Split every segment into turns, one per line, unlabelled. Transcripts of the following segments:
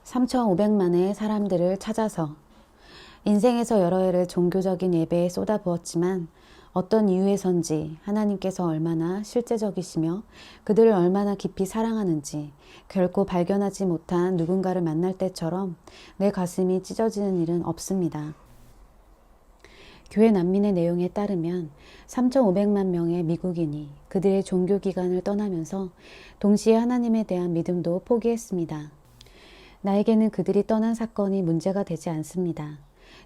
3,500만의 사람들을 찾아서 인생에서 여러 해를 종교적인 예배에 쏟아부었지만 어떤 이유에선지 하나님께서 얼마나 실제적이시며 그들을 얼마나 깊이 사랑하는지 결코 발견하지 못한 누군가를 만날 때처럼 내 가슴이 찢어지는 일은 없습니다. 교회 난민의 내용에 따르면 3,500만 명의 미국인이 그들의 종교기관을 떠나면서 동시에 하나님에 대한 믿음도 포기했습니다. 나에게는 그들이 떠난 사건이 문제가 되지 않습니다.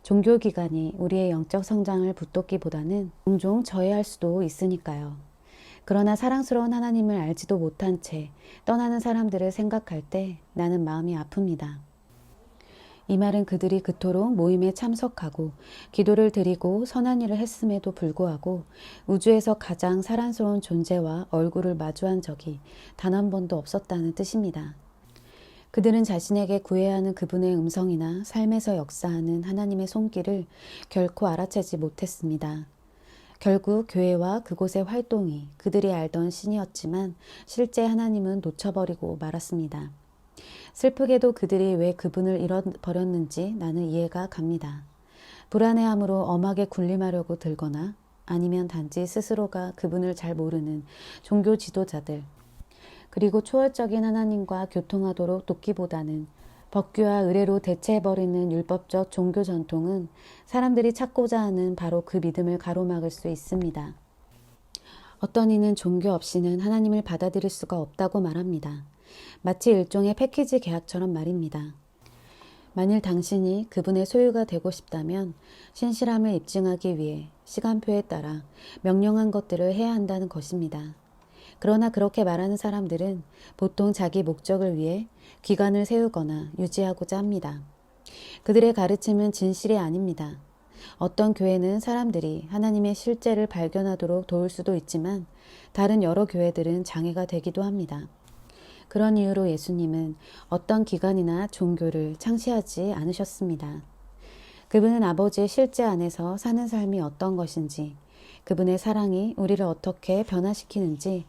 종교기관이 우리의 영적 성장을 붙돋기보다는 종종 저해할 수도 있으니까요. 그러나 사랑스러운 하나님을 알지도 못한 채 떠나는 사람들을 생각할 때 나는 마음이 아픕니다. 이 말은 그들이 그토록 모임에 참석하고 기도를 드리고 선한 일을 했음에도 불구하고 우주에서 가장 사랑스러운 존재와 얼굴을 마주한 적이 단 한 번도 없었다는 뜻입니다. 그들은 자신에게 구해야 하는 그분의 음성이나 삶에서 역사하는 하나님의 손길을 결코 알아채지 못했습니다. 결국 교회와 그곳의 활동이 그들이 알던 신이었지만 실제 하나님은 놓쳐버리고 말았습니다. 슬프게도 그들이 왜 그분을 잃어버렸는지 나는 이해가 갑니다. 불안해함으로 엄하게 군림하려고 들거나 아니면 단지 스스로가 그분을 잘 모르는 종교 지도자들, 그리고 초월적인 하나님과 교통하도록 돕기보다는 법규와 의례로 대체해버리는 율법적 종교 전통은 사람들이 찾고자 하는 바로 그 믿음을 가로막을 수 있습니다. 어떤 이는 종교 없이는 하나님을 받아들일 수가 없다고 말합니다. 마치 일종의 패키지 계약처럼 말입니다. 만일 당신이 그분의 소유가 되고 싶다면 신실함을 입증하기 위해 시간표에 따라 명령한 것들을 해야 한다는 것입니다. 그러나 그렇게 말하는 사람들은 보통 자기 목적을 위해 기관을 세우거나 유지하고자 합니다. 그들의 가르침은 진실이 아닙니다. 어떤 교회는 사람들이 하나님의 실제를 발견하도록 도울 수도 있지만 다른 여러 교회들은 장애가 되기도 합니다. 그런 이유로 예수님은 어떤 기관이나 종교를 창시하지 않으셨습니다. 그분은 아버지의 실제 안에서 사는 삶이 어떤 것인지, 그분의 사랑이 우리를 어떻게 변화시키는지,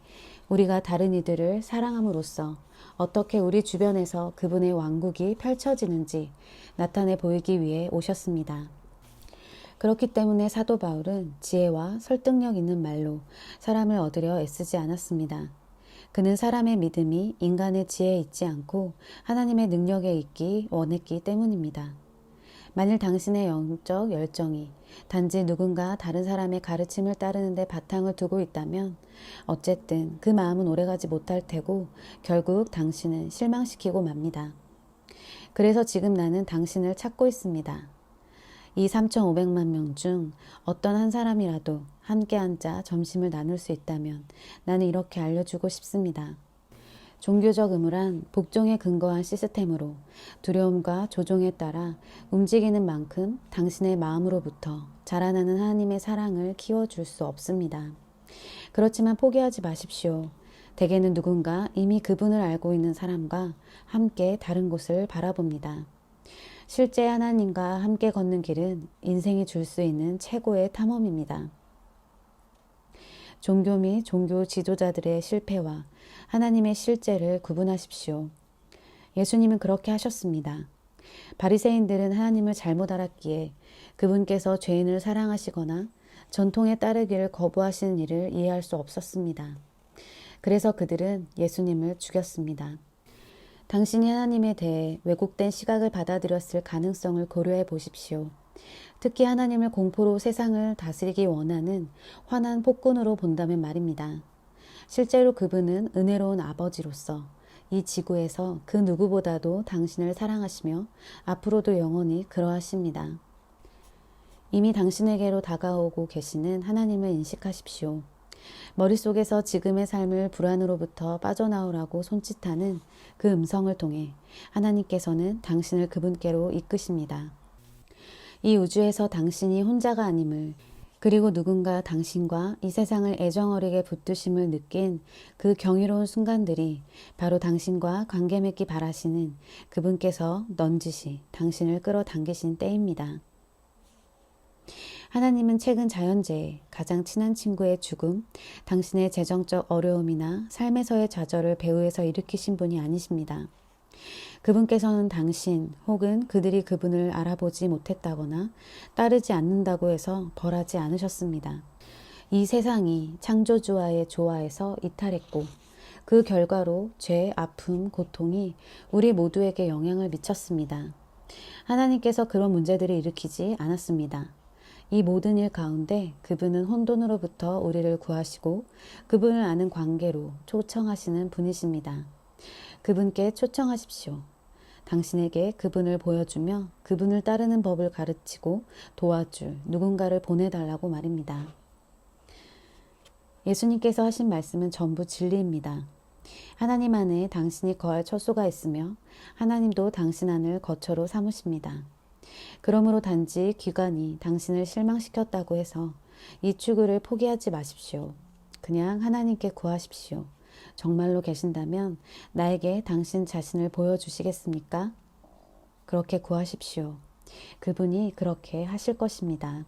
우리가 다른 이들을 사랑함으로써 어떻게 우리 주변에서 그분의 왕국이 펼쳐지는지 나타내 보이기 위해 오셨습니다. 그렇기 때문에 사도 바울은 지혜와 설득력 있는 말로 사람을 얻으려 애쓰지 않았습니다. 그는 사람의 믿음이 인간의 지혜에 있지 않고 하나님의 능력에 있기 원했기 때문입니다. 만일 당신의 영적 열정이 단지 누군가 다른 사람의 가르침을 따르는 데 바탕을 두고 있다면 어쨌든 그 마음은 오래가지 못할 테고 결국 당신은 실망시키고 맙니다. 그래서 지금 나는 당신을 찾고 있습니다. 이 3,500만 명 중 어떤 한 사람이라도 함께 앉아 점심을 나눌 수 있다면 나는 이렇게 알려주고 싶습니다. 종교적 의무란 복종에 근거한 시스템으로 두려움과 조종에 따라 움직이는 만큼 당신의 마음으로부터 자라나는 하나님의 사랑을 키워줄 수 없습니다. 그렇지만 포기하지 마십시오. 대개는 누군가 이미 그분을 알고 있는 사람과 함께 다른 곳을 바라봅니다. 실제 하나님과 함께 걷는 길은 인생이 줄 수 있는 최고의 탐험입니다. 종교 및 종교 지도자들의 실패와 하나님의 실제를 구분하십시오. 예수님은 그렇게 하셨습니다. 바리새인들은 하나님을 잘못 알았기에 그분께서 죄인을 사랑하시거나 전통에 따르기를 거부하시는 일을 이해할 수 없었습니다. 그래서 그들은 예수님을 죽였습니다. 당신이 하나님에 대해 왜곡된 시각을 받아들였을 가능성을 고려해 보십시오. 특히 하나님을 공포로 세상을 다스리기 원하는 환한 폭군으로 본다면 말입니다. 실제로 그분은 은혜로운 아버지로서 이 지구에서 그 누구보다도 당신을 사랑하시며 앞으로도 영원히 그러하십니다. 이미 당신에게로 다가오고 계시는 하나님을 인식하십시오. 머릿속에서 지금의 삶을 불안으로부터 빠져나오라고 손짓하는 그 음성을 통해 하나님께서는 당신을 그분께로 이끄십니다. 이 우주에서 당신이 혼자가 아님을, 그리고 누군가 당신과 이 세상을 애정어리게 붙드심을 느낀 그 경이로운 순간들이 바로 당신과 관계 맺기 바라시는 그분께서 넌지시 당신을 끌어당기신 때입니다. 하나님은 최근 자연재해, 가장 친한 친구의 죽음, 당신의 재정적 어려움이나 삶에서의 좌절을 배후에서 일으키신 분이 아니십니다. 그분께서는 당신 혹은 그들이 그분을 알아보지 못했다거나 따르지 않는다고 해서 벌하지 않으셨습니다. 이 세상이 창조주와의 조화에서 이탈했고 그 결과로 죄, 아픔, 고통이 우리 모두에게 영향을 미쳤습니다. 하나님께서 그런 문제들을 일으키지 않았습니다. 이 모든 일 가운데 그분은 혼돈으로부터 우리를 구하시고 그분을 아는 관계로 초청하시는 분이십니다. 그분께 초청하십시오. 당신에게 그분을 보여주며 그분을 따르는 법을 가르치고 도와줄 누군가를 보내달라고 말입니다. 예수님께서 하신 말씀은 전부 진리입니다. 하나님 안에 당신이 거할 처소가 있으며 하나님도 당신 안을 거처로 삼으십니다. 그러므로 단지 기관이 당신을 실망시켰다고 해서 이 추구를 포기하지 마십시오. 그냥 하나님께 구하십시오. 정말로 계신다면 나에게 당신 자신을 보여주시겠습니까? 그렇게 구하십시오. 그분이 그렇게 하실 것입니다.